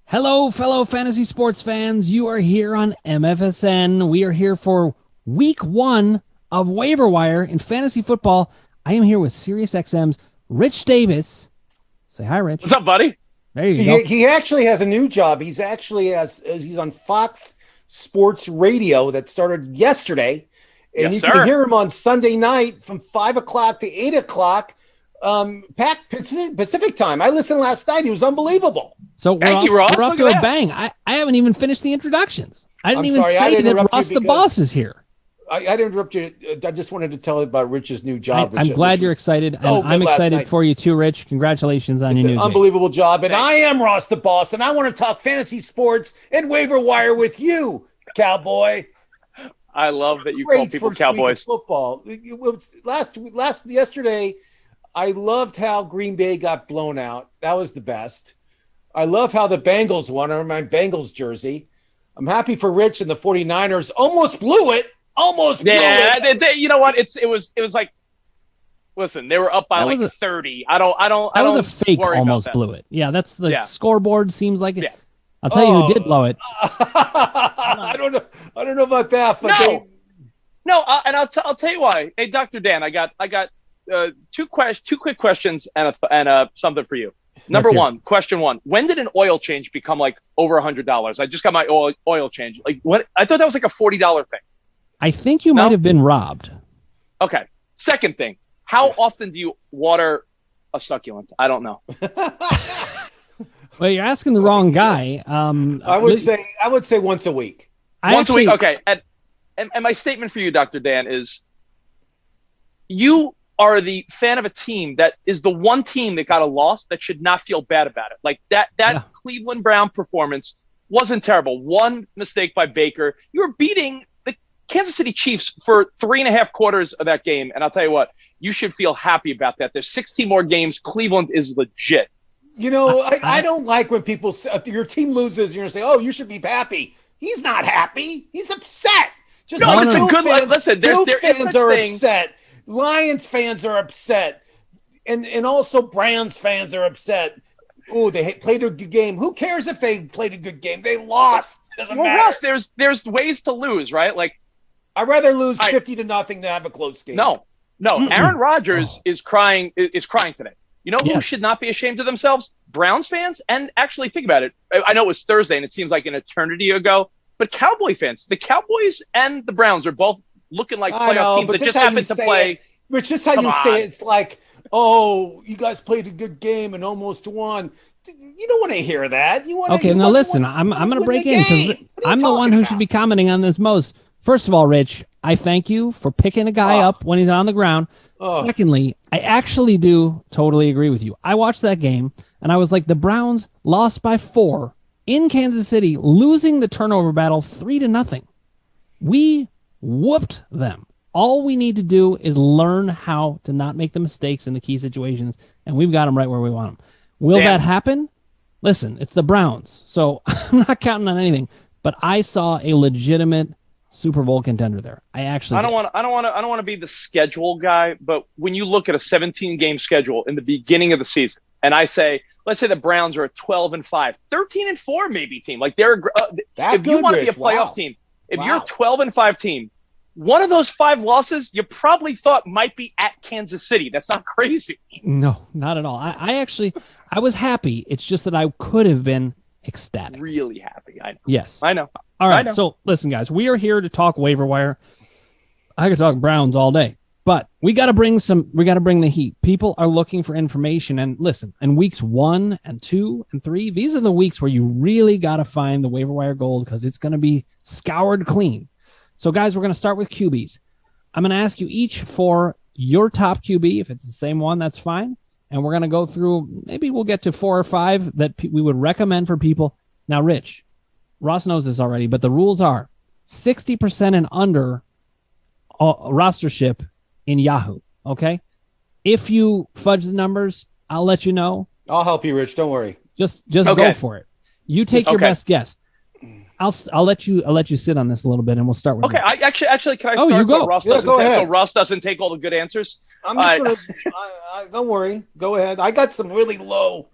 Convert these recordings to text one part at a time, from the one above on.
Hello, fellow fantasy sports fans. You are here on MFSN. We are here for week 1 of Waiver Wire in fantasy football. I am here with SiriusXM's Rich Davis. Say hi, Rich. What's up, buddy? There you go. He actually has a new job. He's on Fox Sports Radio that started yesterday. And you can hear him on Sunday night from 5 o'clock to 8 o'clock Pacific time. I listened last night. He was unbelievable. So we're off to a bang. I haven't even finished the introductions. I didn't even say that Ross the boss is here. I didn't interrupt you. I just wanted to tell you about Rich's new job. I'm glad you're excited. I'm excited for you too, Rich. Congratulations on your new unbelievable job. And I am Ross the boss, and I want to talk fantasy sports and waiver wire with you, cowboy. I love that you call people cowboys. Football. Yesterday, I loved how Green Bay got blown out. That was the best. I love how the Bengals won. I'm in my Bengals jersey. I'm happy for Rich and the 49ers. Almost blew it. You know what? It was like, listen, they were up by 30. I don't. That was a fake. Almost blew it. Yeah, that's the scoreboard. Seems like it. Yeah. I'll tell you who did blow it. I don't know about that. But and I'll tell you why. Hey, Dr. Dan, I got two quick questions and something for you. Number one, question one: when did an oil change become like over $100? I just got my oil change. Like what? I thought that was like a $40 thing. I think you might have been robbed. Okay. Second thing: how often do you water a succulent? I don't know. Well, you're asking the wrong guy. I would say once a week. A week. Okay. And my statement for you, Dr. Dan, is you are the fan of a team that is the one team that got a loss that should not feel bad about it. Like that Cleveland Brown performance wasn't terrible. One mistake by Baker. You were beating the Kansas City Chiefs for 3.5 quarters of that game. And I'll tell you what, you should feel happy about that. There's 16 more games. Cleveland is legit. You know, I don't like when people – your team loses, you're going to say, oh, you should be happy. He's not happy. He's upset. It's a good – listen, Bills fans are upset. Lions fans are upset. And also Browns fans are upset. Oh, they played a good game. Who cares if they played a good game? They lost. Doesn't matter. Ross, there's ways to lose, right? Like I'd rather lose 50-0 than have a close game. No. Aaron Rodgers is crying today. You know who should not be ashamed of themselves? Browns fans. And actually, think about it. I know it was Thursday, and it seems like an eternity ago. But Cowboy fans, the Cowboys and the Browns are both looking like playoff teams that just happen to play. Rich, just how you say it, it's like, oh, you guys played a good game and almost won. You don't want to hear that. Listen. I'm going to break in because I'm the one who should be commenting on this most. First of all, Rich, I thank you for picking a guy up when he's on the ground. Secondly, I actually do totally agree with you. I watched that game, and I was like, the Browns lost by 4 in Kansas City, losing the turnover battle 3-0. We whooped them. All we need to do is learn how to not make the mistakes in the key situations, and we've got them right where we want them. Will that happen? Listen, it's the Browns, so I'm not counting on anything, but I saw a legitimate Super Bowl contender there. I don't want to be the schedule guy, but when you look at a 17-game schedule in the beginning of the season, and I say, let's say the Browns are a 12-5, 13-4 maybe team. Like they're if you want to be a playoff team, if you're a 12-5 team, one of those 5 losses you probably thought might be at Kansas City. That's not crazy. No, not at all. I was happy. It's just that I could have been ecstatic. Really happy. I know. Yes. I know. All right, so listen, guys, we are here to talk waiver wire. I could talk Browns all day, but we got to bring the heat. People are looking for information, and listen, in weeks 1 and 2 and 3, these are the weeks where you really got to find the waiver wire gold because it's going to be scoured clean. So, guys, we're going to start with Cubies. I'm going to ask you each for your top QB. If it's the same one, that's fine. And we're going to go through, maybe we'll get to 4 or 5 that we would recommend for people. Now, Rich, Ross knows this already, but the rules are 60% and under rostership in Yahoo, okay? If you fudge the numbers, I'll let you know. I'll help you, Rich. Don't worry. Just go for it. You take your best guess. I'll let you sit on this a little bit, and we'll start with. Okay, Rich. Actually, can I start? You go. So Ross doesn't take all the good answers. I'm just gonna. Don't worry. Go ahead. I got some really low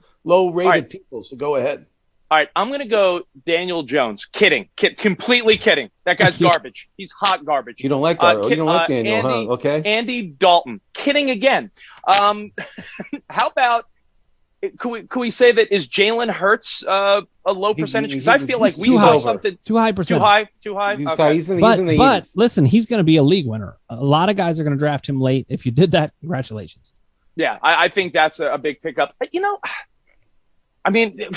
rated people, so go ahead. All right, I'm going to go Daniel Jones. Completely kidding. That guy's garbage. He's hot garbage. You don't like that? You don't like Daniel, Andy, huh? Okay. Andy Dalton. Kidding again. How about, could we say that is Jalen Hurts a low percentage? Because I feel like we saw something. Too high percent. Too high? He's in the but listen, he's going to be a league winner. A lot of guys are going to draft him late. If you did that, congratulations. Yeah, I think that's a big pickup. I mean...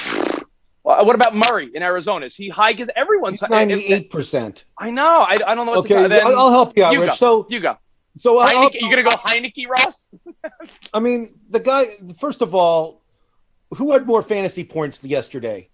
What about Murray in Arizona? Is he high? Because everyone's 98%. I know. I don't know what to do. I'll help you out, Rich. So you go. So you're gonna go Heineke, Ross? I mean, the guy. First of all, who had more fantasy points yesterday,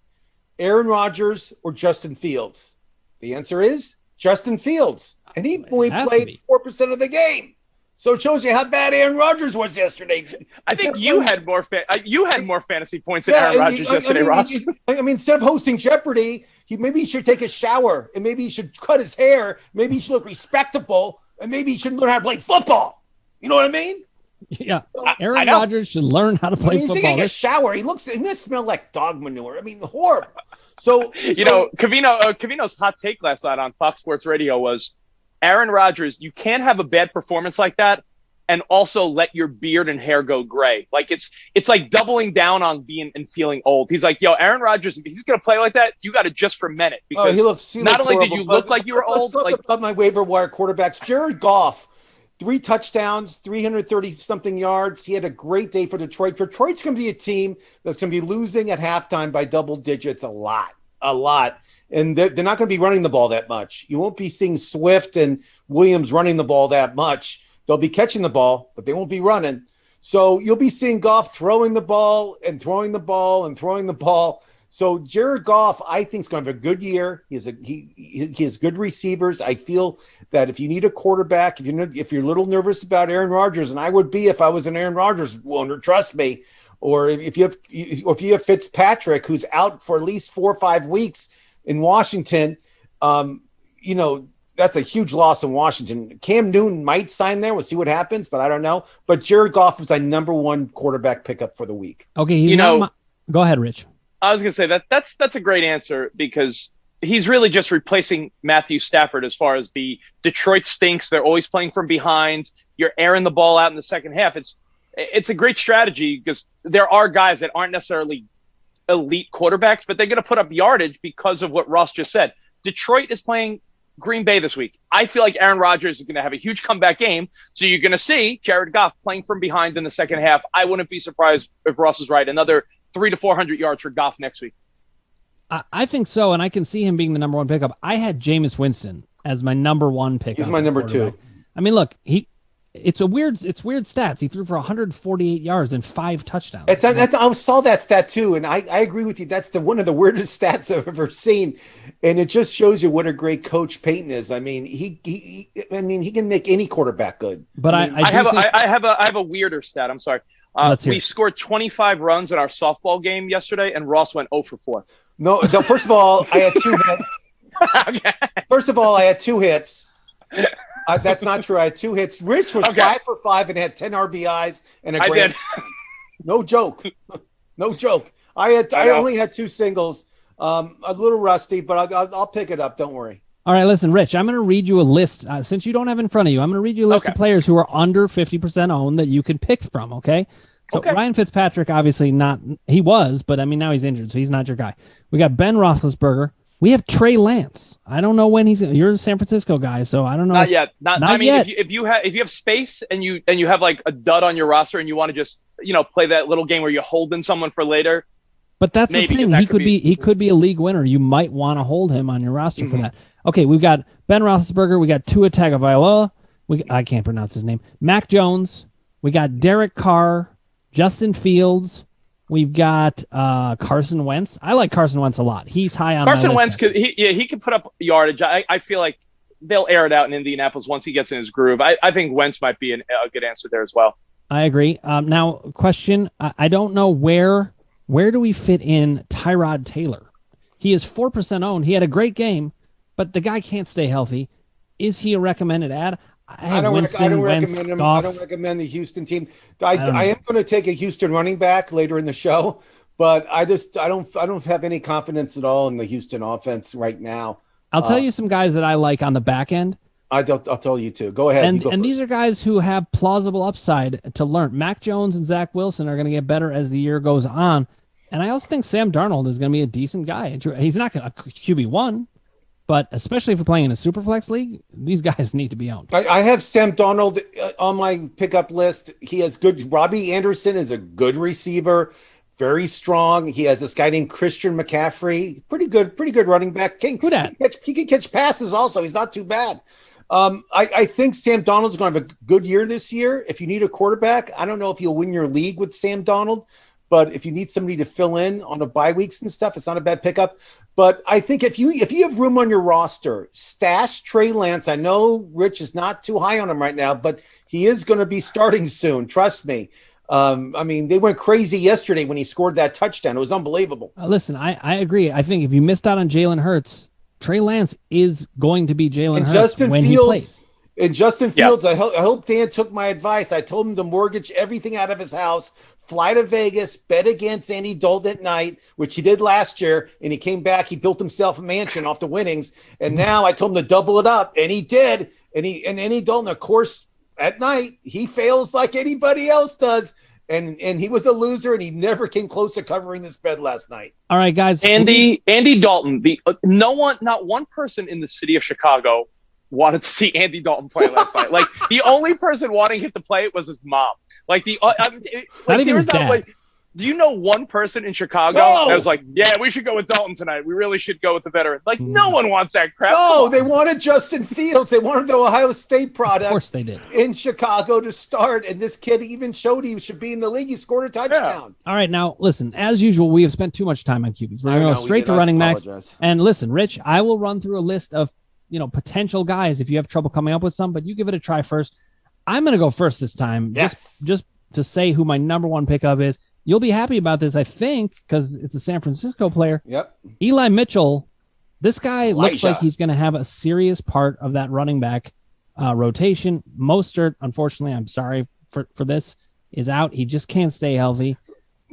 Aaron Rodgers or Justin Fields? The answer is Justin Fields, and he only played 4% of the game. So it shows you how bad Aaron Rodgers was yesterday. I think you had more fantasy points than Aaron Rodgers yesterday, Ross. I mean, instead of hosting Jeopardy, maybe he should take a shower, and maybe he should cut his hair. Maybe he should look respectable, and maybe he should learn how to play football. You know what I mean? Yeah, Aaron Rodgers should learn how to play football. He's taking a shower. He must smell like dog manure. I mean, horrible. So Covino's hot take last night on Fox Sports Radio was, Aaron Rodgers, you can't have a bad performance like that and also let your beard and hair go gray. Like it's like doubling down on being and feeling old. He's like, Aaron Rodgers, if he's going to play like that, you got to just ferment it. Because he not looks only horrible, did you look like you were old. Let's talk about my waiver wire quarterbacks. Jared Goff, 3 touchdowns, 330-something yards. He had a great day for Detroit. Detroit's going to be a team that's going to be losing at halftime by double digits a lot. And they're not going to be running the ball that much. You won't be seeing Swift and Williams running the ball that much. They'll be catching the ball, but they won't be running. So you'll be seeing Goff throwing the ball and throwing the ball and throwing the ball. So Jared Goff, I think, is going to have a good year. He has good receivers. I feel that if you need a quarterback, if you're a little nervous about Aaron Rodgers, and I would be if I was an Aaron Rodgers owner, trust me, or if you have Fitzpatrick, who's out for at least 4 or 5 weeks in Washington, that's a huge loss in Washington. Cam Newton might sign there. We'll see what happens, but I don't know. But Jared Goff was my number 1 quarterback pickup for the week. Okay, go ahead, Rich. I was going to say that's a great answer because he's really just replacing Matthew Stafford as far as the Detroit stinks. They're always playing from behind. You're airing the ball out in the second half. It's a great strategy because there are guys that aren't necessarily elite quarterbacks, but they're going to put up yardage because of what Ross just said. Detroit is playing Green Bay this week. I feel like Aaron Rodgers is going to have a huge comeback game, so you're going to see Jared Goff playing from behind in the second half. I wouldn't be surprised if Ross is right. Another 300 to 400 yards for Goff next week. I think so, and I can see him being the number 1 pickup. I had Jameis Winston as my number 1 pickup. He's my number 2. I mean, look, it's weird stats. He threw for 148 yards and 5 touchdowns. I saw that stat too, and I agree with you. That's one of the weirdest stats I've ever seen, and it just shows you what a great coach Peyton is. I mean, he can make any quarterback good. But I have a weirder stat. I'm sorry. We scored 25 runs in our softball game yesterday, and Ross went 0 for 4. No. First of all, I had 2 hits. Okay. First of all, I had 2 hits. That's not true. I had 2 hits. Rich was 5 for 5 and had 10 RBIs and a grand. No joke. No joke. I only had 2 singles. A little rusty, but I'll pick it up. Don't worry. All right, listen, Rich, I'm going to read you a list. Since you don't have it in front of you, I'm going to read you a list of players who are under 50% owned that you can pick from, okay? So Ryan Fitzpatrick, obviously not – he was, but, I mean, now he's injured, so he's not your guy. We got Ben Roethlisberger. We have Trey Lance. I don't know when you're a San Francisco guy, so I don't know. Not yet. Not yet. Mm-hmm. If you have space and you have like a dud on your roster and you want to just play that little game where you're holding someone for later. But that's the thing. He could be a league winner. You might want to hold him on your roster for that. Okay, we've got Ben Roethlisberger. We got Tua Tagovailoa. I can't pronounce his name. Mac Jones. We got Derek Carr, Justin Fields. We've got Carson Wentz. I like Carson Wentz a lot. He's high on Carson Wentz. He could put up yardage. I feel like they'll air it out in Indianapolis once he gets in his groove. I think Wentz might be a good answer there as well. I agree. Now, question. I don't know where do we fit in Tyrod Taylor? He is 4% owned. He had a great game, but the guy can't stay healthy. Is he a recommended ad? I don't recommend him. Goff. I don't recommend the Houston team. I am going to take a Houston running back later in the show, But I don't have any confidence at all in the Houston offense right now. I'll tell you some guys that I like on the back end. I'll tell you too. Go ahead. And these are guys who have plausible upside to learn. Mac Jones and Zach Wilson are going to get better as the year goes on. And I also think Sam Darnold is going to be a decent guy. He's not going to QB1, but especially if you're playing in a Superflex league, these guys need to be owned. I have Sam Darnold on my pickup list. He has good. Robbie Anderson is a good receiver, very strong. He has this guy named Christian McCaffrey, pretty good running back. He can catch passes also. He's not too bad. I think Sam Darnold's going to have a good year this year. If you need a quarterback, I don't know if you'll win your league with Sam Darnold, but if you need somebody to fill in on the bye weeks and stuff, it's not a bad pickup. But I think if you have room on your roster, stash Trey Lance. I know Rich is not too high on him right now, but he is going to be starting soon. Trust me. They went crazy yesterday when he scored that touchdown. It was unbelievable. Listen, I agree. I think if you missed out on Jalen Hurts, Trey Lance is going to be Jalen Hurts when he plays. And Justin Fields, I hope Dan took my advice. I told him to mortgage everything out of his house, fly to Vegas, bet against Andy Dalton at night, which he did last year, and he came back. He built himself a mansion off the winnings, and now I told him to double it up, and he did. And Andy Dalton, of course, at night he fails like anybody else does. And he was a loser, and he never came close to covering the spread last night. All right, guys. Andy Dalton. Not one person in the city of Chicago wanted to see Andy Dalton play last night. Like the only person wanting him to play was his mom. Like not even his dad. Do you know one person in Chicago that was like, yeah, we should go with Dalton tonight. We really should go with the veteran. Like, no one wants that crap. No, they wanted Justin Fields. They wanted the Ohio State product. Of course they did. In Chicago to start, and this kid even showed he should be in the league. He scored a touchdown. Yeah. All right, now, listen, as usual, we have spent too much time on QBs. We're going to go straight to running backs. And listen, Rich, I will run through a list of potential guys if you have trouble coming up with some, but you give it a try first. I'm going to go first this time. Yes. Just to say who my number one pickup is. You'll be happy about this, I think, because it's a San Francisco player. Yep. Eli Mitchell, this guy looks like he's going to have a serious part of that running back rotation. Mostert, unfortunately, I'm sorry for this, is out. He just can't stay healthy.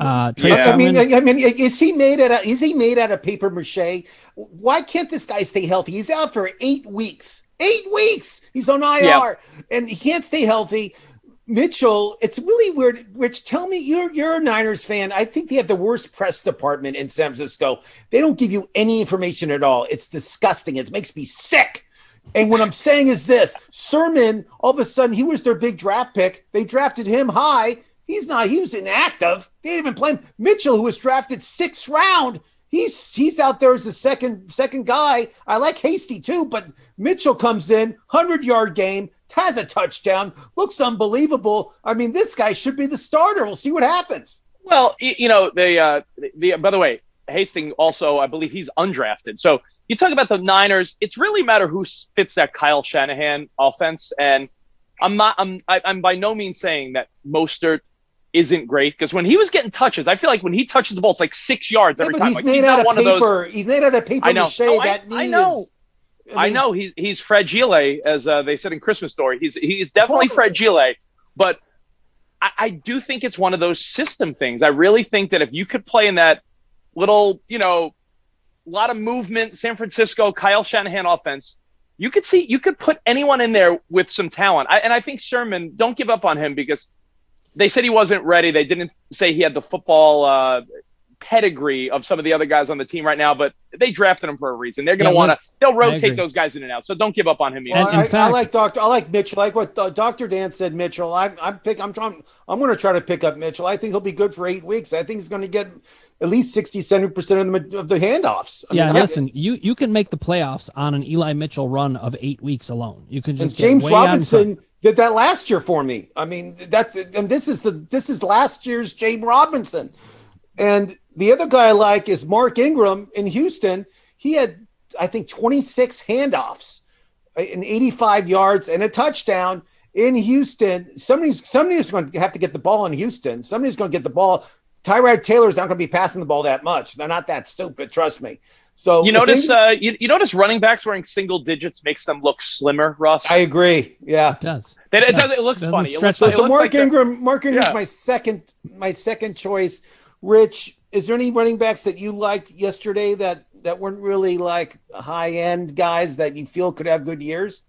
Is he made out of paper mache? Why can't this guy stay healthy? He's out for 8 weeks. 8 weeks. He's on IR, and he can't stay healthy. Mitchell, it's really weird. Rich, tell me, you're a Niners fan. I think they have the worst press department in San Francisco. They don't give you any information at all. It's disgusting. It makes me sick. And what I'm saying is this: Sermon, all of a sudden, he was their big draft pick. They drafted him high. He's not. He was inactive. They didn't even play him. Mitchell, who was drafted 6th round, he's out there as the second guy. I like Hasty too, but Mitchell comes in, 100-yard game, has a touchdown, looks unbelievable. I mean, this guy should be the starter. We'll see what happens. Well, by the way, Hastings also, I believe he's undrafted. So you talk about the Niners, it's really matter who fits that Kyle Shanahan offense. And I'm by no means saying that Mostert isn't great, because when he was getting touches, I feel like when he touches the ball, it's like 6 yards every time. He's made out of paper. He's made out of paper mache. I know he's fragile, as they said in Christmas Story. He's definitely fragile, but I do think it's one of those system things. I really think that if you could play in that little, lot of movement, San Francisco, Kyle Shanahan offense, you could put anyone in there with some talent. I think Sermon, don't give up on him, because they said he wasn't ready. They didn't say he had the football pedigree of some of the other guys on the team right now, but they drafted him for a reason. They're going to they'll rotate those guys in and out. So don't give up on him. Well, I like Mitchell. I like what Dr. Dan said. Mitchell. I'm going to try to pick up Mitchell. I think he'll be good for 8 weeks. I think he's going to get at least 60-70% of the handoffs. Listen, you can make the playoffs on an Eli Mitchell run of 8 weeks alone. You can just James Robinson did that last year for me. I mean, this is last year's James Robinson. And the other guy I like is Mark Ingram in Houston. He had, I think, 26 handoffs and 85 yards and a touchdown in Houston. Somebody's going to have to get the ball in Houston. Somebody's going to get the ball. Tyrod Taylor's not going to be passing the ball that much. They're not that stupid, trust me. So you notice running backs wearing single digits makes them look slimmer, Russ? I agree. Yeah, it does. It looks funny. Mark Ingram's my second choice. Rich, Is there any running backs that you liked yesterday that weren't really like high-end guys that you feel could have good years?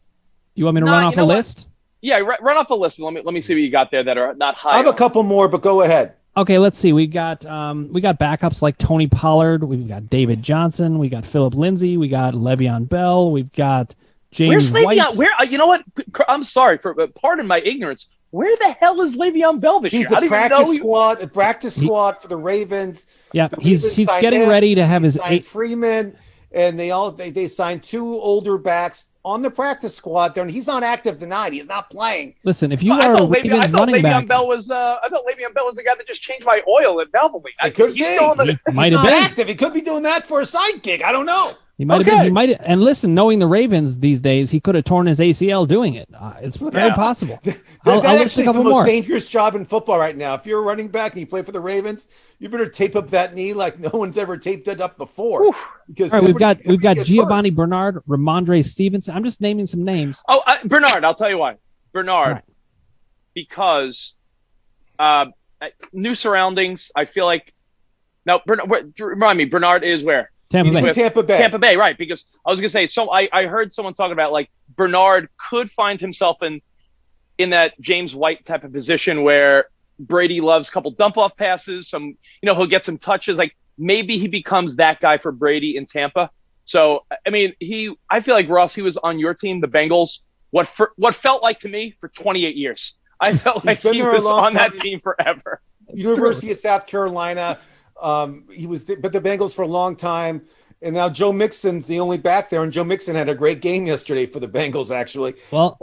You want me to run off a list? Yeah, run off a list. Let me see what you got there that are not high. I have a couple more, but go ahead. Okay, let's see. We got backups like Tony Pollard. We've got David Johnson. We got Phillip Lindsay. We got Le'Veon Bell. We've got James Where's White. Le'Veon? You know what? I'm sorry pardon my ignorance. Where the hell is Le'Veon Bell this year? He's a practice squad for the Ravens. Yeah, he's getting ready to have his Freeman, and they signed 2 older backs on the practice squad there, and he's not active tonight. He's not playing. Listen, if you are a Ravens running back, I thought Le'Veon Bell was the guy that just changed my oil at Valvoline. He might have been active. He could be doing that for a sidekick. I don't know. He might have been. He might. And listen, knowing the Ravens these days, he could have torn his ACL doing it. It's very possible. I'll list a couple more. That's the most dangerous job in football right now. If you're a running back and you play for the Ravens, you better tape up that knee like no one's ever taped it up before. Because all right, we've got Giovanni Bernard, Ramondre Stevenson. I'm just naming some names. Bernard. I'll tell you why. Bernard, because new surroundings. I feel like now. Remind me, Bernard is where? Tampa Bay, right? Because I was gonna say, so I heard someone talking about like Bernard could find himself in that James White type of position where Brady loves a couple dump off passes. He'll get some touches. Like maybe he becomes that guy for Brady in Tampa. So I mean, I feel like Ross, he was on your team, the Bengals. What felt like to me for 28 years. I felt like he was on that team forever. University of South Carolina. He was but the Bengals for a long time, and now Joe Mixon's the only back there, and Joe Mixon had a great game yesterday for the Bengals, actually. Well,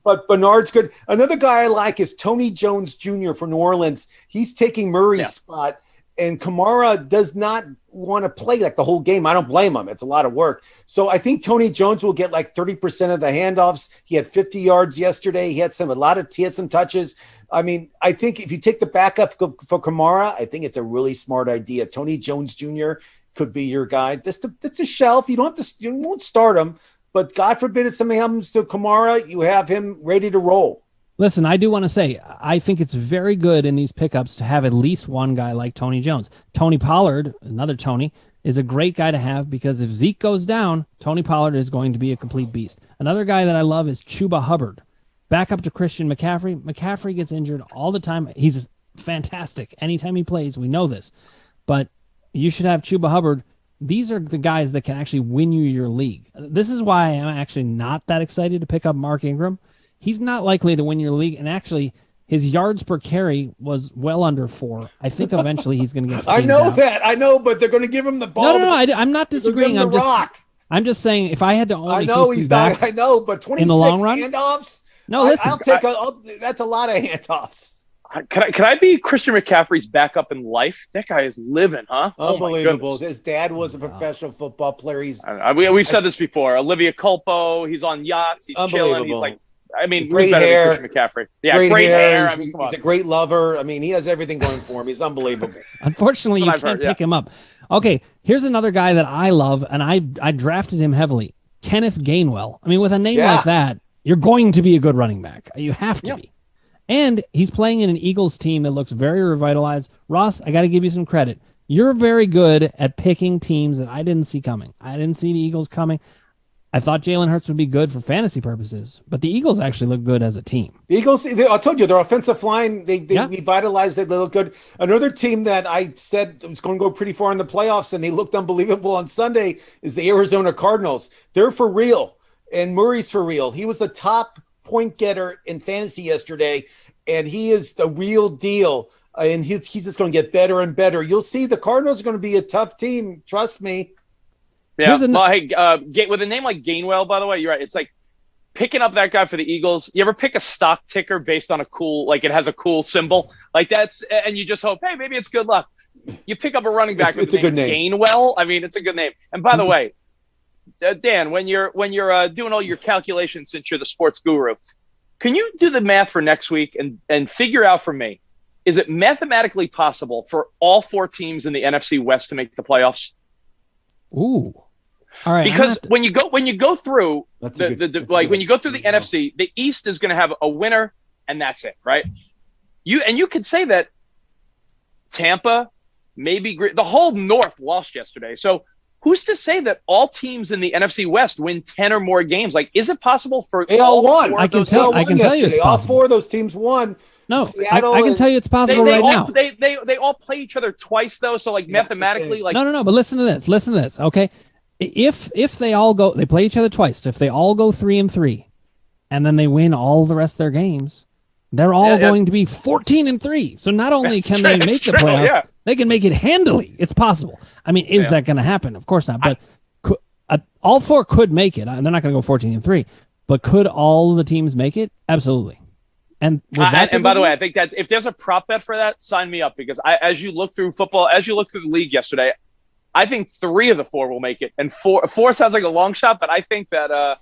but Bernard's good. Another guy I like is Tony Jones Jr. for New Orleans. He's taking Murray's spot, and Kamara does not want to play like the whole game. I don't blame him. It's a lot of work. So I think Tony Jones will get like 30% of the handoffs. He had 50 yards yesterday. He had some touches. I mean, I think if you take the backup for Kamara, I think it's a really smart idea. Tony Jones Jr. could be your guy. Just a shelf. You won't start him, but God forbid if something happens to Kamara, you have him ready to roll. Listen, I do want to say, I think it's very good in these pickups to have at least one guy like Tony Jones. Tony Pollard, another Tony, is a great guy to have because if Zeke goes down, Tony Pollard is going to be a complete beast. Another guy that I love is Chuba Hubbard. Back up to Christian McCaffrey. McCaffrey gets injured all the time. He's fantastic. Anytime he plays, we know this. But you should have Chuba Hubbard. These are the guys that can actually win you your league. This is why I'm actually not that excited to pick up Mark Ingram. He's not likely to win your league, and actually, his yards per carry was well under 4. I think eventually he's going to get. I know, but they're going to give him the ball. No, I'm not disagreeing. I'm just saying if I had to only. I know he's not. I know, but 26 in the long run, handoffs. No, listen. That's a lot of handoffs. Can I be Christian McCaffrey's backup in life? That guy is living, huh? Unbelievable. His dad was a professional football player. We've said this before. Olivia Culpo. He's on yachts. He's chilling. He's like. I mean, great hair, Christian McCaffrey. Yeah, great hair. He's a great lover. I mean, he has everything going for him. He's unbelievable. Unfortunately, you can't pick him up. Okay, here's another guy that I love, and I drafted him heavily. Kenneth Gainwell. I mean, with a name like that, you're going to be a good running back. You have to be. And he's playing in an Eagles team that looks very revitalized. Ross, I got to give you some credit. You're very good at picking teams that I didn't see coming. I didn't see the Eagles coming. I thought Jalen Hurts would be good for fantasy purposes, but the Eagles actually look good as a team. The Eagles, I told you, their offensive line, they revitalized, they look good. Another team that I said was going to go pretty far in the playoffs, and they looked unbelievable on Sunday, is the Arizona Cardinals. They're for real, and Murray's for real. He was the top point getter in fantasy yesterday, and he is the real deal, and he's just going to get better and better. You'll see the Cardinals are going to be a tough team, trust me. Yeah, with a name like Gainwell, by the way, you're right. It's like picking up that guy for the Eagles. You ever pick a stock ticker based on a cool, like it has a cool symbol? Like that's, and you just hope, hey, maybe it's good luck. You pick up a running back with the name Gainwell. I mean, it's a good name. And by the way, Dan, when you're doing all your calculations, since you're the sports guru, can you do the math for next week and figure out for me, is it mathematically possible for all 4 teams in the NFC West to make the playoffs? Ooh. All right, because when you go through when you go through the NFC, the East is going to have a winner, and that's it, right? You could say that Tampa, maybe the whole North lost yesterday. So who's to say that all teams in the NFC West win 10 or more games? Like, is it possible for they all won? I can tell you it's possible. All four of those teams won. No, I can tell you it's possible now. They all play each other twice, though. So, like, mathematically, like... No. But listen to this. Okay? If they all go... They play each other twice. If they all go 3-3, and then they win all the rest of their games, they're all going to be 14-3. So not only can they make the playoffs, they can make it handily. It's possible. I mean, is that going to happen? Of course not. But all four could make it. They're not going to go 14-3. But could all the teams make it? Absolutely. And by the way, I think that if there's a prop bet for that, sign me up, because as you look through the league yesterday, I think 3 of the 4 will make it, and four sounds like a long shot, but I think that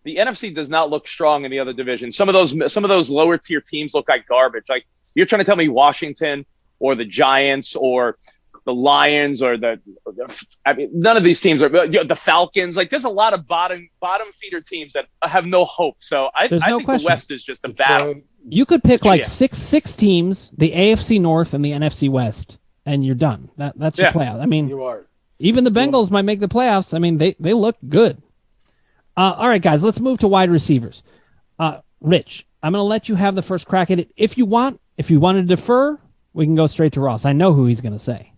the NFC does not look strong in the other divisions. Some of those lower tier teams look like garbage. Like, you're trying to tell me Washington or the Giants or the Lions or none of these teams are the Falcons. Like, there's a lot of bottom feeder teams that have no hope. So I think the West is just a battle. You could pick six teams, the AFC North and the NFC West, and you're done. That's your playoff. I mean, you are. Even the Bengals might make the playoffs. I mean, they look good. All right, guys, let's move to wide receivers. Rich, I'm going to let you have the first crack at it. If you want to defer, we can go straight to Ross. I know who he's going to say.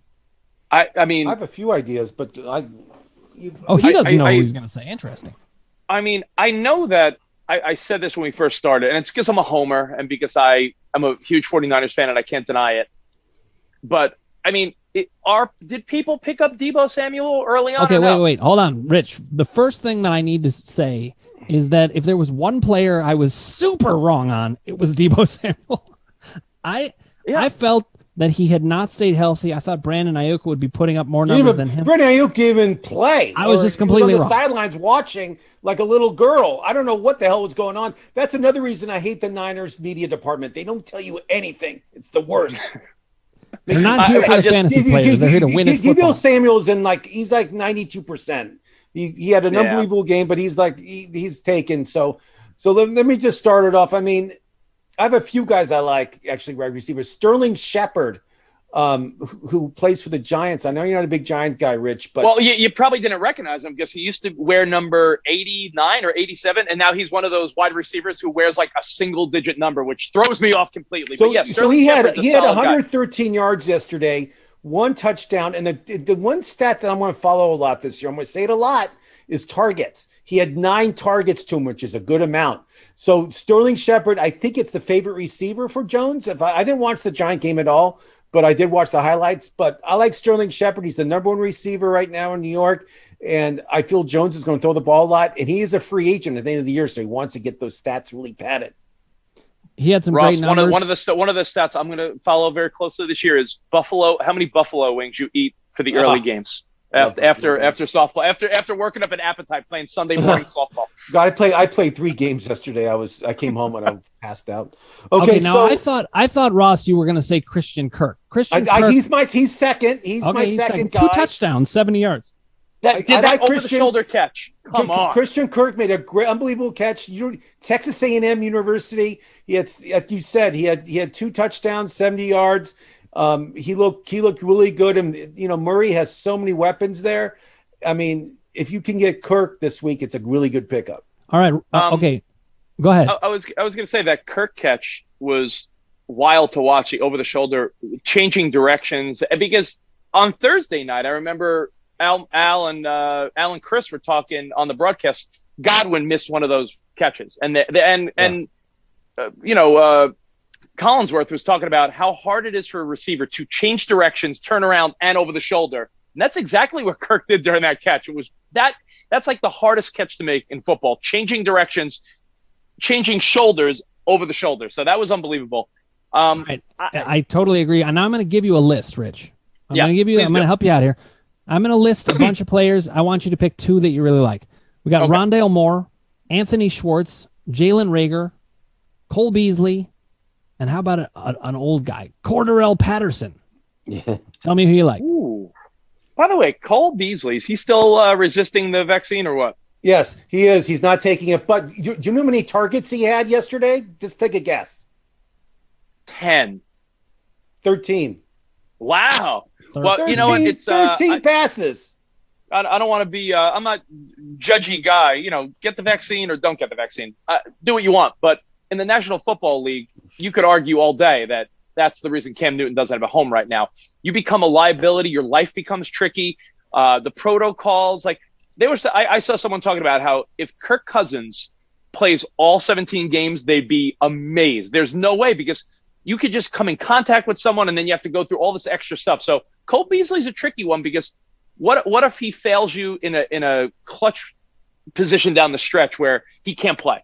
I mean, I have a few ideas, but he doesn't know who he's going to say. Interesting. I mean, I know that I said this when we first started, and it's because I'm a homer and because I'm a huge 49ers fan and I can't deny it. But, I mean, did people pick up Deebo Samuel early on? Okay, wait. Hold on, Rich. The first thing that I need to say is that if there was one player I was super wrong on, it was Deebo Samuel. I felt that he had not stayed healthy. I thought Brandon Ayuk would be putting up more numbers than him. Brandon Ayuk didn't even play. I was just completely wrong. On the sidelines watching like a little girl. I don't know what the hell was going on. That's another reason I hate the Niners media department. They don't tell you anything. It's the worst. They're not here for the fantasy players. They're here to win football. Deebo Samuel's he's like 92%. He had an unbelievable game, but he's taken. So let me just start it off. I mean, I have a few guys I like, actually, wide receivers. Sterling Shepard, who plays for the Giants. I know you're not a big Giant guy, Rich, but... Well, you probably didn't recognize him because he used to wear number 89 or 87, and now he's one of those wide receivers who wears like a single-digit number, which throws me off completely. So, but yes, so he had 113 yards yesterday, 1 touchdown, and the one stat that I'm going to follow a lot this year, I'm going to say it a lot, is targets. He had 9 targets to him, which is a good amount. So Sterling Shepard, I think it's the favorite receiver for Jones. I didn't watch the Giant game at all, but I did watch the highlights. But I like Sterling Shepard. He's the number 1 receiver right now in New York. And I feel Jones is going to throw the ball a lot. And he is a free agent at the end of the year, so he wants to get those stats really padded. He had some Ross, great numbers. One of the stats I'm going to follow very closely this year is Buffalo. How many Buffalo wings you eat for the early games? After softball, after working up an appetite playing Sunday morning softball. God, I played 3 games yesterday. I came home and I passed out. Now I thought Ross, you were going to say Christian Kirk. Kirk. He's second. He's my second guy. 2 touchdowons, 70 yards. That over the shoulder catch. Come on, Christian Kirk made a great, unbelievable catch. Texas A&M University. He had, like you said, he had 2 touchdowns, 70 yards. He looked really good, and Murray has so many weapons there. I mean, if you can get Kirk this week, it's a really good pickup. All right, okay, go ahead. I was going to say that Kirk catch was wild to watch. The over the shoulder, changing directions, because on Thursday night, I remember Al and Chris were talking on the broadcast. Godwin missed one of those catches, and Collinsworth was talking about how hard it is for a receiver to change directions, turn around, and over the shoulder. And that's exactly what Kirk did during that catch. It was that's like the hardest catch to make in football, changing directions, changing shoulders over the shoulder. So that was unbelievable. I totally agree. And I'm going to give you a list, Rich. I'm going to help you out here. I'm going to list a bunch of players. I want you to pick 2 that you really like. We got Rondale Moore, Anthony Schwartz, Jalen Reagor, Cole Beasley, and how about an old guy, Cordarrelle Patterson? Yeah. Tell me who you like. Ooh. By the way, Cole Beasley, is he still resisting the vaccine or what? Yes, he is. He's not taking it. But do you know how many targets he had yesterday? Just take a guess. 10. 13. Wow. Well, 13, you know what? It's 13 passes. I don't want to be. I'm not judgy guy. Get the vaccine or don't get the vaccine. Do what you want. But in the National Football League, you could argue all day that that's the reason Cam Newton doesn't have a home right now. You become a liability. Your life becomes tricky. The protocols, like I saw someone talking about how if Kirk Cousins plays all 17 games, they'd be amazed. There's no way, because you could just come in contact with someone and then you have to go through all this extra stuff. So Cole Beasley's a tricky one, because what if he fails you in a clutch position down the stretch where he can't play,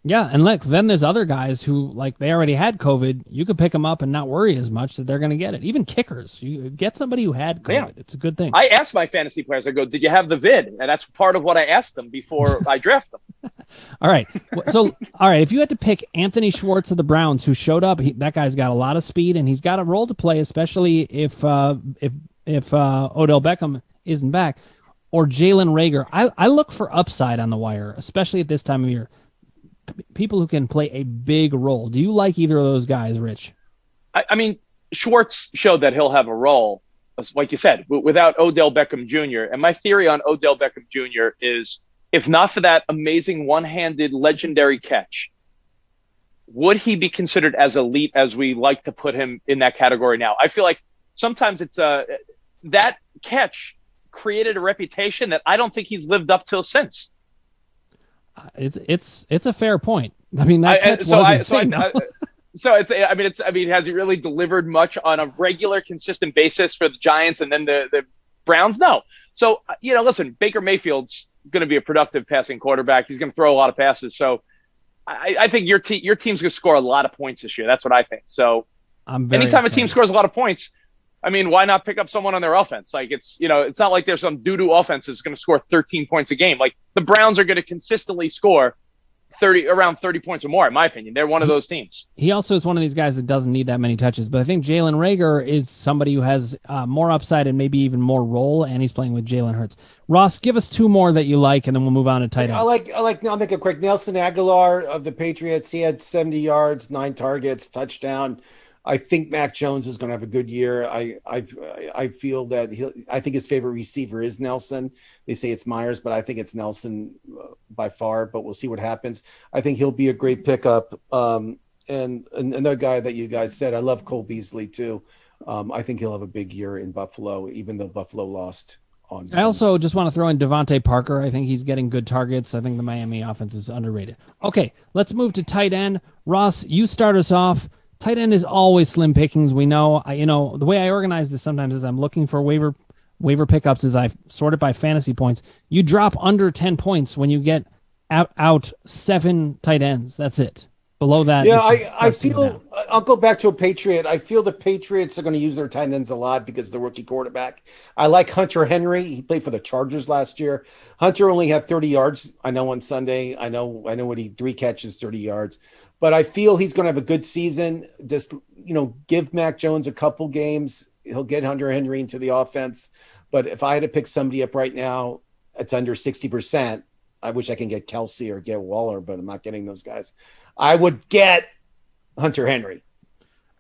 Yeah, and look, then there's other guys who, like, they already had COVID. You could pick them up and not worry as much that they're going to get it. Even kickers. You get somebody who had COVID. Yeah. It's a good thing. I asked my fantasy players, I go, did you have the vid? And that's part of what I asked them before I draft them. All right. So, if you had to pick Anthony Schwartz of the Browns, who showed up, that guy's got a lot of speed, and he's got a role to play, especially if Odell Beckham isn't back, or Jalen Reagor. I look for upside on the wire, especially at this time of year. People who can play a big role. Do you like either of those guys, Rich? I mean, Schwartz showed that he'll have a role, like you said, without Odell Beckham Jr. And my theory on Odell Beckham Jr. is, if not for that amazing one-handed legendary catch, would he be considered as elite as we like to put him in that category now? I feel like sometimes it's that catch created a reputation that I don't think he's lived up to since. It's a fair point. I mean, that catch was insane. Has he really delivered much on a regular, consistent basis for the Giants and then the Browns? No. So, listen, Baker Mayfield's going to be a productive passing quarterback. He's going to throw a lot of passes. So I think your team's going to score a lot of points this year. That's what I think. So anytime a team scores a lot of points, I mean, why not pick up someone on their offense? Like, it's not like there's some doo-doo offense that's going to score 13 points a game. Like, the Browns are going to consistently score around 30 points or more, in my opinion. They're one of those teams. He also is one of these guys that doesn't need that many touches, but I think Jalen Reagor is somebody who has more upside and maybe even more role, and he's playing with Jalen Hurts. Ross, give us two more that you like, and then we'll move on to tight end. I'll make it quick. Nelson Aguilar of the Patriots, he had 70 yards, 9 targets, touchdown. I think Mac Jones is going to have a good year. I feel that I think his favorite receiver is Nelson. They say it's Myers, but I think it's Nelson by far. But we'll see what happens. I think he'll be a great pickup. And another guy that you guys said, I love Cole Beasley too. I think he'll have a big year in Buffalo, even though Buffalo lost. I also just want to throw in Devontae Parker. I think he's getting good targets. I think the Miami offense is underrated. Okay, let's move to tight end. Ross, you start us off. Tight end is always slim pickings. We know, the way I organize this sometimes is I'm looking for waiver pickups as I sort it by fantasy points. You drop under 10 points when you get out 7 tight ends. That's it. Below that. Yeah, I feel I'll go back to a Patriot. I feel the Patriots are going to use their tight ends a lot because of the rookie quarterback. I like Hunter Henry. He played for the Chargers last year. Hunter only had 30 yards. I know on Sunday. I know what 3 catches, 30 yards. But I feel he's going to have a good season. Just, give Mac Jones a couple games. He'll get Hunter Henry into the offense. But if I had to pick somebody up right now, it's under 60%. I wish I can get Kelsey or get Waller, but I'm not getting those guys. I would get Hunter Henry.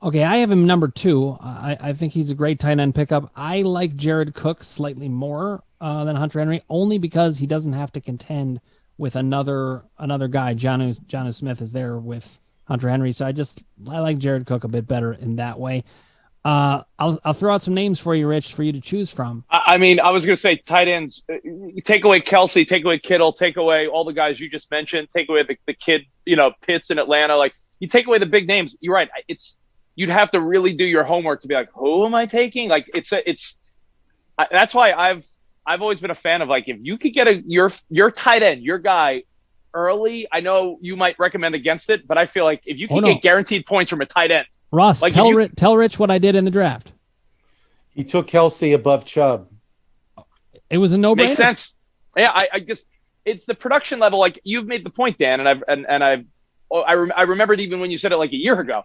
Okay, I have him number 2. I think he's a great tight end pickup. I like Jared Cook slightly more than Hunter Henry, only because he doesn't have to contend with another guy. Jonnu Smith is there with Hunter Henry, so I like Jared Cook a bit better in that way. I'll throw out some names for you, Rich, for you to choose from. I mean, I was going to say tight ends. Take away Kelsey, take away Kittle, take away all the guys you just mentioned, take away the kid, Pitts in Atlanta. Like, you take away the big names. You're right. You'd have to really do your homework to be like, who am I taking? Like, that's why I've always been a fan of, like, if you could get your tight end, your guy early. I know you might recommend against it, but I feel like if you can get guaranteed points from a tight end. Ross, like tell Rich what I did in the draft. He took Kelsey above Chubb. It was a no-brainer. Makes sense. Yeah, I guess it's the production level. Like, you've made the point, Dan, I remembered even when you said it like a year ago,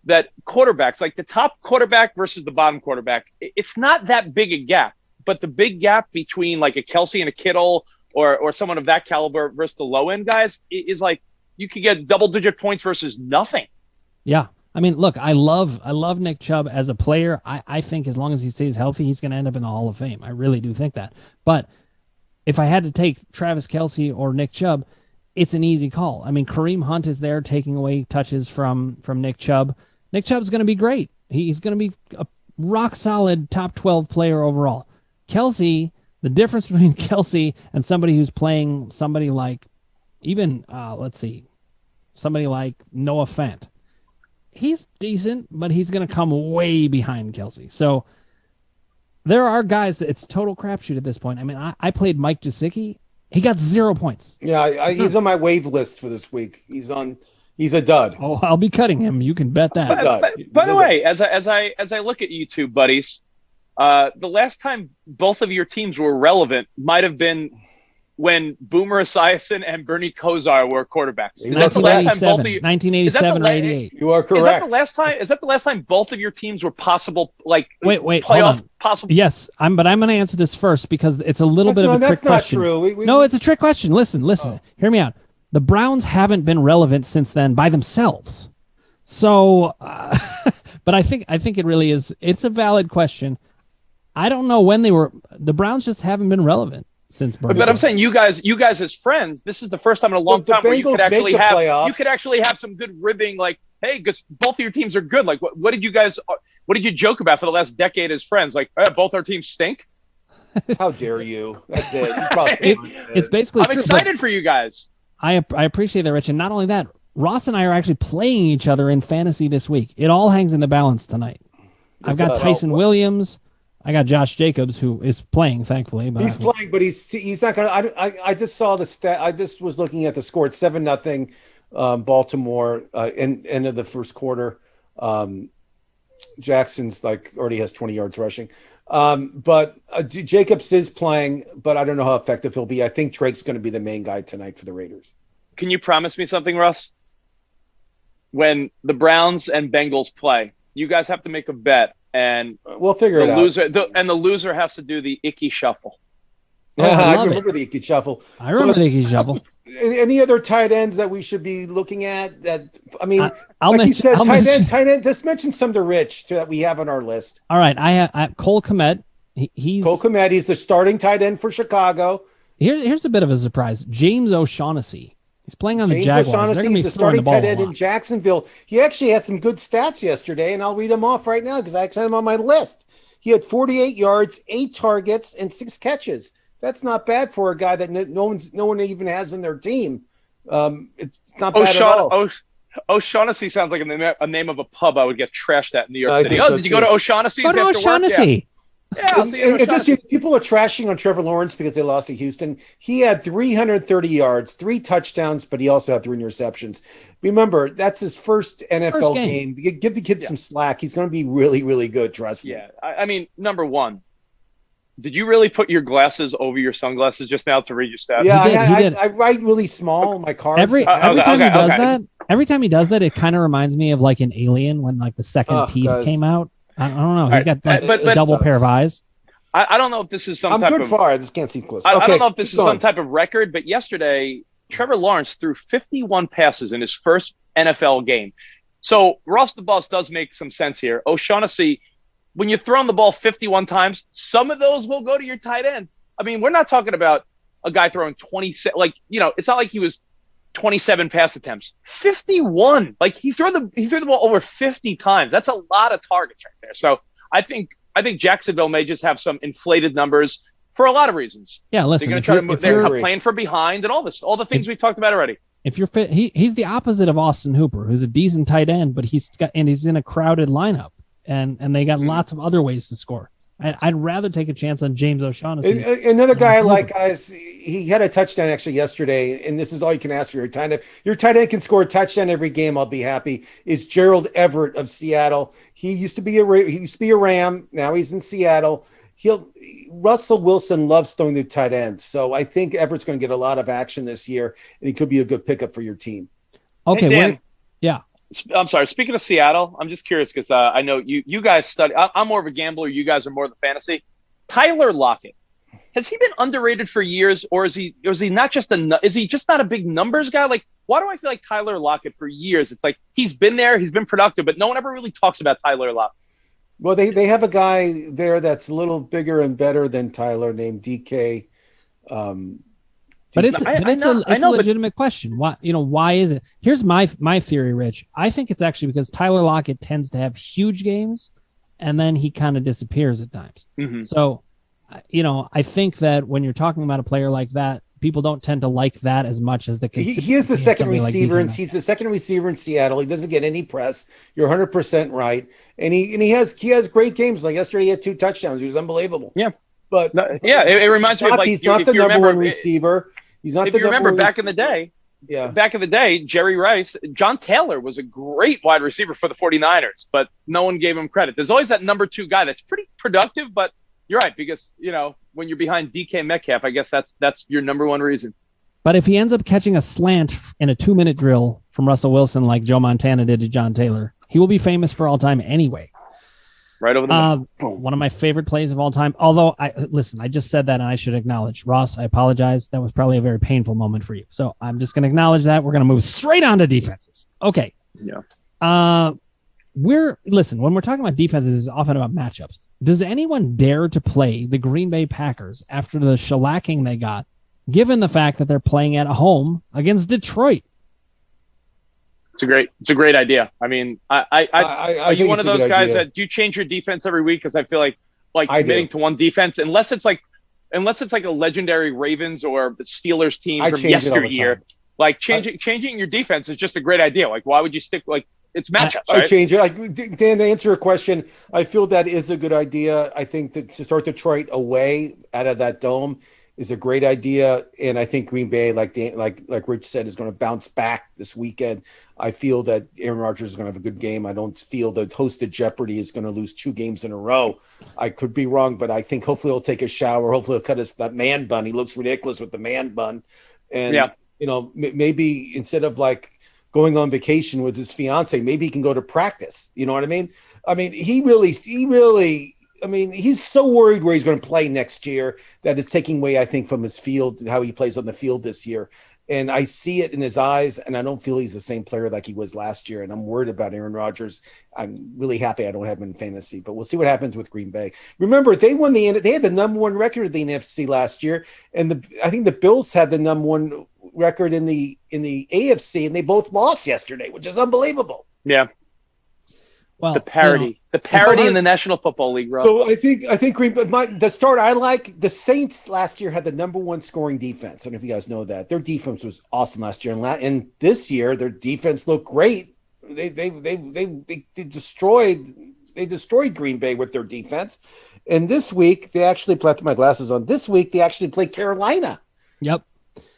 that quarterbacks, like the top quarterback versus the bottom quarterback, it's not that big a gap. But the big gap between like a Kelsey and a Kittle or someone of that caliber versus the low end guys is like you could get double-digit points versus nothing. Yeah. I mean, look, I love Nick Chubb as a player. I think as long as he stays healthy, he's going to end up in the Hall of Fame. I really do think that. But if I had to take Travis Kelce or Nick Chubb, it's an easy call. I mean, Kareem Hunt is there taking away touches from Nick Chubb. Nick Chubb's going to be great. He's going to be a rock-solid top 12 player overall. Kelce, the difference between Kelce and somebody who's playing somebody like even, somebody like Noah Fant, he's decent, but he's going to come way behind Kelce. So there are guys that it's total crapshoot at this point. I mean, I played Mike Gesicki. He got 0 points. Yeah, he's on my wave list for this week. He's a dud. Oh, I'll be cutting him. You can bet that. By the way, as I look at you two buddies, the last time both of your teams were relevant might have been when Boomer Esiason and Bernie Kosar were quarterbacks. Is that the last time both of you? 1987 or 88. You are correct. Is that the last time both of your teams were possible? Like wait, playoff possible. Yes, but I'm going to answer this first because it's a little bit of a trick question. That's not true. No, it's a trick question. Listen. Hear me out. The Browns haven't been relevant since then by themselves. So, but I think it really is. It's a valid question. I don't know when they were. The Browns just haven't been relevant since. But I'm saying you guys as friends, this is the first time in a long time where you could actually have some good ribbing. Like, hey, because both of your teams are good. Like, what did you joke about for the last decade as friends? Like, both our teams stink. How dare you? That's it. It's basically. I'm excited for you guys. I appreciate that, Rich, and not only that, Ross and I are actually playing each other in fantasy this week. It all hangs in the balance tonight. I've got Tyson Williams. I got Josh Jacobs, who is playing, thankfully. But he's playing, but he's not going to. I just saw the stat. I just was looking at the score. It's 7-0 Baltimore end of the first quarter. Jackson's already has 20 yards rushing. But Jacobs is playing, but I don't know how effective he'll be. I think Drake's going to be the main guy tonight for the Raiders. Can you promise me something, Russ? When the Browns and Bengals play, you guys have to make a bet, and we'll figure it out. The loser has to do the icky shuffle. I remember the icky shuffle. I remember the icky shuffle. Any other tight ends that we should be looking at? That I mean, you said, tight end. Just mention some to Rich that we have on our list. All right, I have Cole Kmet. He's Cole Kmet. He's the starting tight end for Chicago. Here's a bit of a surprise. James O'Shaughnessy. He's playing on the Jaguars. O'Shaughnessy is the starting tight end in Jacksonville. He actually had some good stats yesterday, and I'll read them off right now because I actually have him on my list. He had 48 yards, 8 targets, and 6 catches. That's not bad for a guy that no one even has in their team. It's not bad at all. O'Shaughnessy sounds like a name of a pub I would get trashed at in New York City. Did you go to O'Shaughnessy's after work? O'Shaughnessy. Yeah, people are trashing on Trevor Lawrence because they lost to Houston. He had 330 yards, 3 touchdowns, but he also had 3 interceptions. Remember, that's his first NFL game. Give the kid some slack. He's going to be really, really good. Trust me. Yeah, I mean, number one, did you really put your glasses over your sunglasses just now to read your stats? Yeah, I write really small on my cards. Every time he does that, it kind of reminds me of like an Alien when like the second teeth came out. I don't know. He's got a double pair of eyes. I don't know if this is some type of... I'm good far. I just can't see close. I don't know if this is some type of record, but yesterday, Trevor Lawrence threw 51 passes in his first NFL game. So Ross the Boss does make some sense here. O'Shaughnessy, when you're throwing the ball 51 times, some of those will go to your tight end. I mean, we're not talking about a guy throwing 27. It's not like he was 27 pass attempts. 51. Like he threw the ball over 50 times. That's a lot of targets right there. So I think Jacksonville may just have some inflated numbers for a lot of reasons. Yeah, listen, they're going to try to move. They're playing from behind and all the things we talked about already. If you're fit, he's the opposite of Austin Hooper, who's a decent tight end, but he's in a crowded lineup, and they got lots of other ways to score. I'd rather take a chance on James O'Shaughnessy. Another guy I like, guys, he had a touchdown actually yesterday, and this is all you can ask for your tight end. Your tight end can score a touchdown every game. I'll be happy. Is Gerald Everett of Seattle? He used to be a Ram. Now he's in Seattle. Russell Wilson loves throwing the tight ends, so I think Everett's going to get a lot of action this year, and he could be a good pickup for your team. Okay, hey, Dan, yeah. I'm sorry. Speaking of Seattle, I'm just curious because I know you guys study. I'm more of a gambler. You guys are more of the fantasy. Tyler Lockett, has he been underrated for years, or is he not just is he just not a big numbers guy? Like why do I feel like Tyler Lockett for years? It's like he's been there, he's been productive, but no one ever really talks about Tyler Lockett. Well, they have a guy there that's a little bigger and better than Tyler named DK. But it's a legitimate question. Why is it? Here's my theory, Rich. I think it's actually because Tyler Lockett tends to have huge games, and then he kind of disappears at times. Mm-hmm. So, I think that when you're talking about a player like that, people don't tend to like that as much as he is the second receiver, and he's the second receiver in Seattle. He doesn't get any press. You're 100% right, and he has great games. Like yesterday, he had 2 touchdowns. He was unbelievable. Yeah, but it reminds me of he's not the number one receiver. He's not. If you remember back in the day, Jerry Rice, John Taylor was a great wide receiver for the 49ers, but no one gave him credit. There's always that number 2 guy that's pretty productive, but you're right, because when you're behind DK Metcalf, I guess that's your number one reason. But if he ends up catching a slant in a 2-minute drill from Russell Wilson like Joe Montana did to John Taylor, he will be famous for all time anyway. Right over the one of my favorite plays of all time. Although I just said that and I should acknowledge. Ross, I apologize. That was probably a very painful moment for you. So I'm just going to acknowledge that. We're going to move straight on to defenses. Okay. Yeah. When we're talking about defenses, it's often about matchups. Does anyone dare to play the Green Bay Packers after the shellacking they got, given the fact that they're playing at home against Detroit? It's a great idea. I mean, are you one of those guys that do you change your defense every week? Because I feel like committing to one defense, unless it's like a legendary Ravens or the Steelers team from yesteryear, like changing your defense is just a great idea. Like, why would you stick it's matchups? I change it. Dan, to answer your question, I feel that is a good idea. I think to start Detroit away out of that dome is a great idea, and I think Green Bay, like Rich said, is going to bounce back this weekend. I feel that Aaron Rodgers is going to have a good game. I don't feel the host of Jeopardy is going to lose 2 games in a row. I could be wrong, but I think hopefully he'll take a shower. Hopefully he'll cut that man bun. He looks ridiculous with the man bun, and maybe instead of going on vacation with his fiance, maybe he can go to practice. You know what I mean? I mean, he really. He's so worried where he's going to play next year that it's taking away, I think, from his field, how he plays on the field this year. And I see it in his eyes, and I don't feel he's the same player like he was last year. And I'm worried about Aaron Rodgers. I'm really happy I don't have him in fantasy, but we'll see what happens with Green Bay. Remember, they had the number 1 record of the NFC last year, and I think the Bills had the number 1 record in the AFC, and they both lost yesterday, which is unbelievable. Yeah. Well, the parity in the National Football League, Rob. So I think Green Bay. The start I like. The Saints last year had the number 1 scoring defense. I don't know if you guys know that. Their defense was awesome last year, and this year their defense looked great. They destroyed Green Bay with their defense. And this week they actually put my glasses on. This week they actually play Carolina. Yep.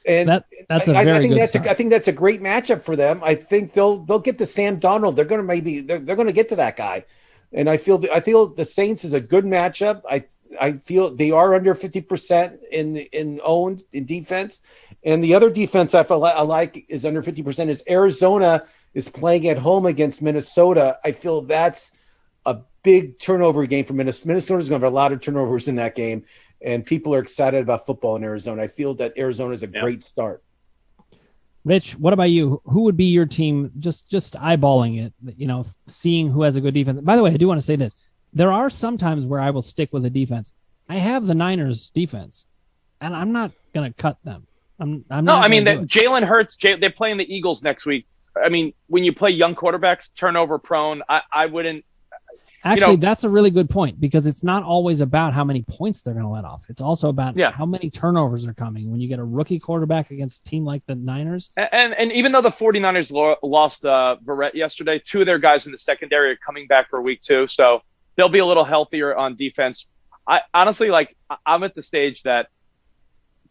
And that's a very good start. I think that's a great matchup for them. I think they'll get to Sam Darnold. They're going to get to that guy, and I feel the Saints is a good matchup. I feel they are under 50% in owned in defense, and the other defense I like is under 50% is Arizona is playing at home against Minnesota. I feel that's a big turnover game for Minnesota. Minnesota's going to have a lot of turnovers in that game. And people are excited about football in Arizona. I feel that Arizona is a great start. Rich, what about you? Who would be your team? Just eyeballing it, seeing who has a good defense. By the way, I do want to say this. There are some times where I will stick with a defense. I have the Niners defense, and I'm not going to cut them. Jalen Hurts, they're playing the Eagles next week. I mean, when you play young quarterbacks, turnover prone, I wouldn't. Actually, that's a really good point, because it's not always about how many points they're going to let off. It's also about how many turnovers are coming when you get a rookie quarterback against a team like the Niners. And even though the 49ers lost Verrett yesterday, 2 of their guys in the secondary are coming back for week 2. So they'll be a little healthier on defense. I honestly, I'm at the stage that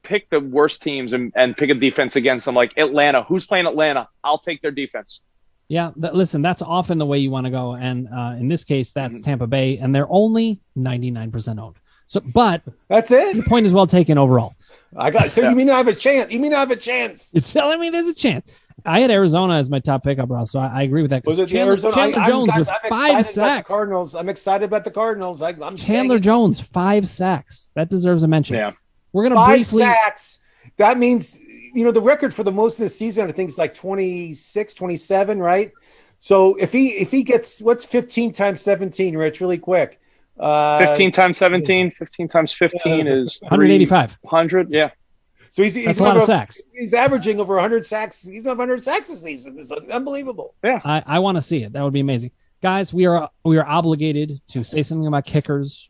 pick the worst teams and pick a defense against them, like Atlanta. Who's playing Atlanta? I'll take their defense. Yeah, listen, that's often the way you want to go. And in this case, that's Tampa Bay, and they're only 99% owned. So, but that's it. Your point is well taken overall. You mean I have a chance? You mean I have a chance? You're telling me there's a chance. I had Arizona as my top pickup, Ross, so I agree with that. Was it Chandler Jones with 5 sacks. Cardinals. I'm excited about the Cardinals. I'm Chandler Jones, 5 sacks. That deserves a mention. Yeah. We're going to 5 sacks. That means the record for the most of the season, I think, is like 26, 27, right? So if he gets, what's 15 times 17, Rich, really quick? 15 times 17, 15 times 15 is 185. 100, yeah. So he's a lot of sacks. He's averaging over 100 sacks. He's got 100 sacks this season. It's unbelievable. Yeah, I want to see it. That would be amazing, guys. We are obligated to say something about kickers.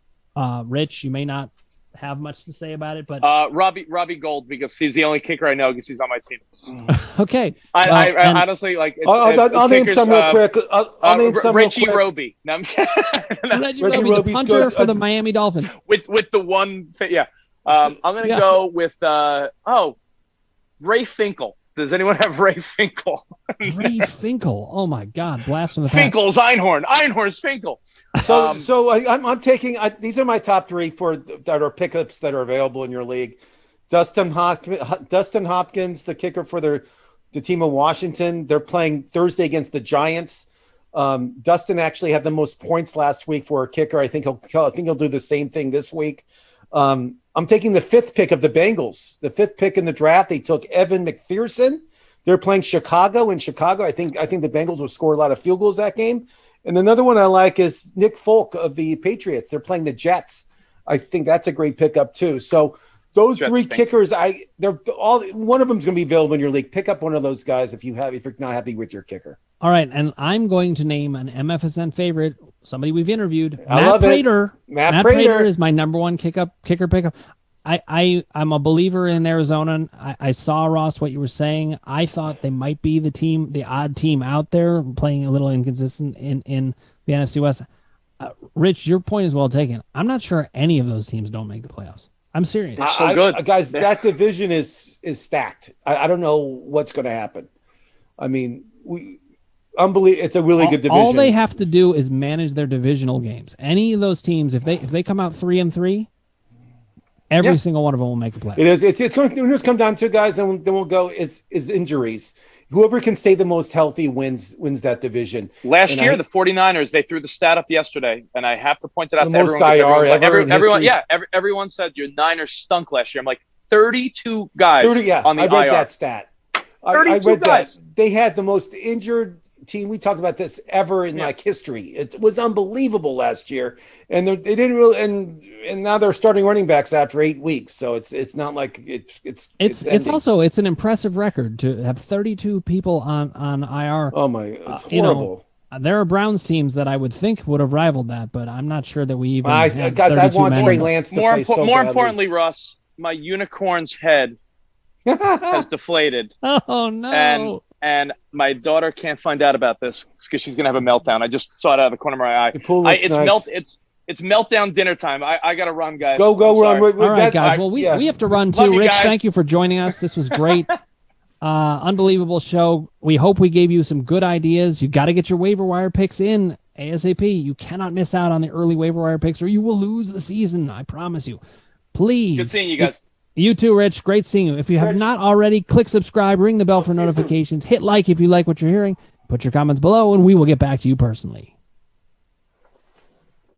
Rich, you may not have much to say about it, but Robbie Gold, because he's the only kicker I know because he's on my team. Okay. I honestly like. I'll name some real quick. I'll name some Reggie real quick. Roby. No, Reggie Roby, the punter good. For the Miami Dolphins. With the one, yeah. I'm gonna go with Ray Finkel. Does anyone have Ray Finkel? Ray Finkel. Oh my God! Blast from the past. Finkel's Einhorn. Einhorn's Finkel. So I'm taking. These are my top three that are pickups that are available in your league. Dustin Hopkins, the kicker for the team of Washington. They're playing Thursday against the Giants. Dustin actually had the most points last week for a kicker. I think he'll do the same thing this week. I'm taking the 5th pick of the Bengals. The 5th pick in the draft, they took Evan McPherson. They're playing Chicago. In Chicago, I think the Bengals will score a lot of field goals that game. And another one I like is Nick Folk of the Patriots. They're playing the Jets. I think that's a great pickup too. So those Jets three kickers, they're all, one of them is going to be available in your league. Pick up one of those guys if you're not happy with your kicker. All right, and I'm going to name an MFSN favorite, somebody we've interviewed. Matt Prater. Matt Prater is my number one kicker pickup. I'm a believer in Arizona. I saw, Ross, what you were saying. I thought they might be the odd team out there, playing a little inconsistent in the NFC West. Rich, your point is well taken. I'm not sure any of those teams don't make the playoffs. I'm serious. They're so good. Guys, that division is stacked. I don't know what's going to happen. I mean, it's a really good division. All they have to do is manage their divisional games. Any of those teams, if they come out 3-3, every single one of them will make the playoffs. It is. It's going to come down to, guys. Then we'll go is injuries. Whoever can stay the most healthy wins that division. Last year, the 49ers, they threw the stat up yesterday, and I have to point it out to everyone. Everyone said your Niners stunk last year. I'm like, 32 guys on the IR. I read that stat. 32 guys. That. They had the most injured team. We talked about this ever in history. It was unbelievable last year, and they didn't really. And now they're starting running backs after 8 weeks. So it's not like it's also an impressive record to have 32 people on IR. Oh my, it's horrible. There are Browns teams that I would think would have rivaled that, but I'm not sure that we even. Guys, I want Trey Lance to play so More badly. Importantly, Russ, my unicorn's head has deflated. Oh no. And my daughter can't find out about this because she's gonna have a meltdown. I just saw it out of the corner of my eye. It's meltdown dinner time. I gotta run, guys. Go run. All right, guys. Well, we have to run too. Rich, thank you for joining us. This was great. Unbelievable show. We hope we gave you some good ideas. You got to get your waiver wire picks in ASAP. You cannot miss out on the early waiver wire picks, or you will lose the season. I promise you. Please. Good seeing you guys. You too, Rich. Great seeing you. If you have not already, click subscribe, ring the bell for notifications, hit like if you like what you're hearing, put your comments below, and we will get back to you personally.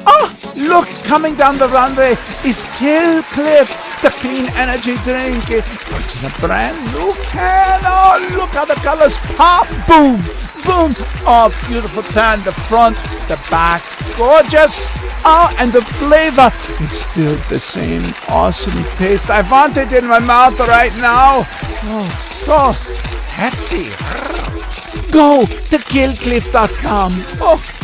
Oh, look, coming down the runway is Kill Cliff, the clean energy drink. It's in a brand new can. Oh, look how the colors pop. Boom, boom. Oh, beautiful tan, the front, the back. Gorgeous. Oh, and the flavor, it's still the same awesome taste. I want it in my mouth right now. Oh, so sexy. Go to killcliff.com. Oh.